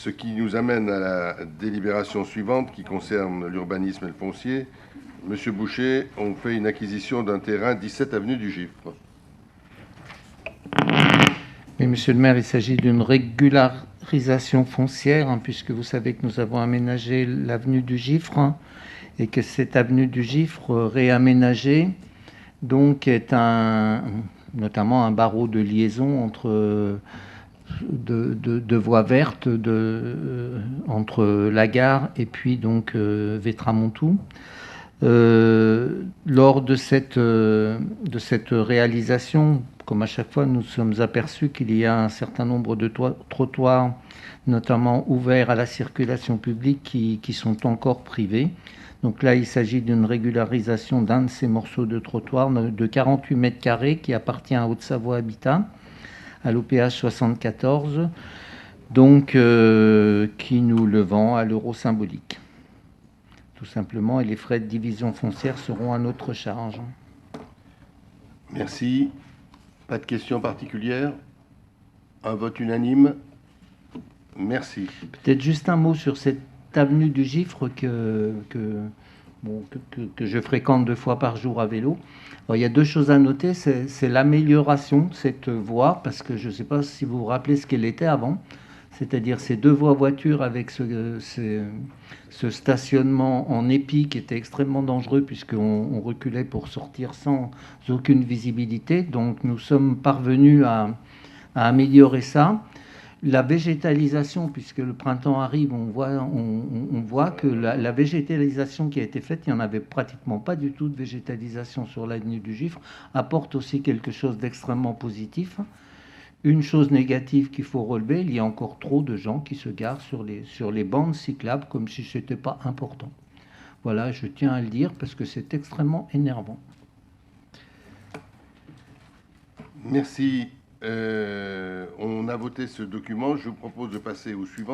Ce qui nous amène à la délibération suivante qui concerne l'urbanisme et le foncier. Monsieur Boucher, on fait une acquisition d'un terrain 17 avenue du Gifre. Oui, monsieur le maire, il s'agit d'une régularisation foncière, puisque vous savez que nous avons aménagé l'avenue du Gifre et que cette avenue du Gifre réaménagée donc est notamment un barreau de liaison entre de voies vertes entre la gare et puis donc Vétramontou. Lors de cette réalisation, comme à chaque fois, nous sommes aperçus qu'il y a un certain nombre de trottoirs, notamment ouverts à la circulation publique, qui sont encore privés. Donc là, il s'agit d'une régularisation d'un de ces morceaux de trottoir de 48 mètres carrés qui appartient à Haute-Savoie Habitat, à l'OPH 74, donc qui nous le vend à l'euro symbolique. Tout simplement, et les frais de division foncière seront à notre charge. Merci. Pas de questions particulières? Un vote unanime? Merci. Peut-être juste un mot sur cette avenue du Gifre que je fréquente 2 fois par jour à vélo. Alors, il y a 2 choses à noter, c'est l'amélioration de cette voie, parce que je ne sais pas si vous vous rappelez ce qu'elle était avant, c'est-à-dire ces 2 voies voitures avec ce stationnement en épi qui était extrêmement dangereux puisqu'on reculait pour sortir sans aucune visibilité. Donc nous sommes parvenus à améliorer ça. La végétalisation, puisque le printemps arrive, on voit que la végétalisation qui a été faite, il n'y en avait pratiquement pas du tout de végétalisation sur l'avenue du Gifre, apporte aussi quelque chose d'extrêmement positif. Une chose négative qu'il faut relever, il y a encore trop de gens qui se garent sur les bandes cyclables comme si ce n'était pas important. Voilà, je tiens à le dire parce que c'est extrêmement énervant. Merci. On a voté ce document. Je vous propose de passer au suivant.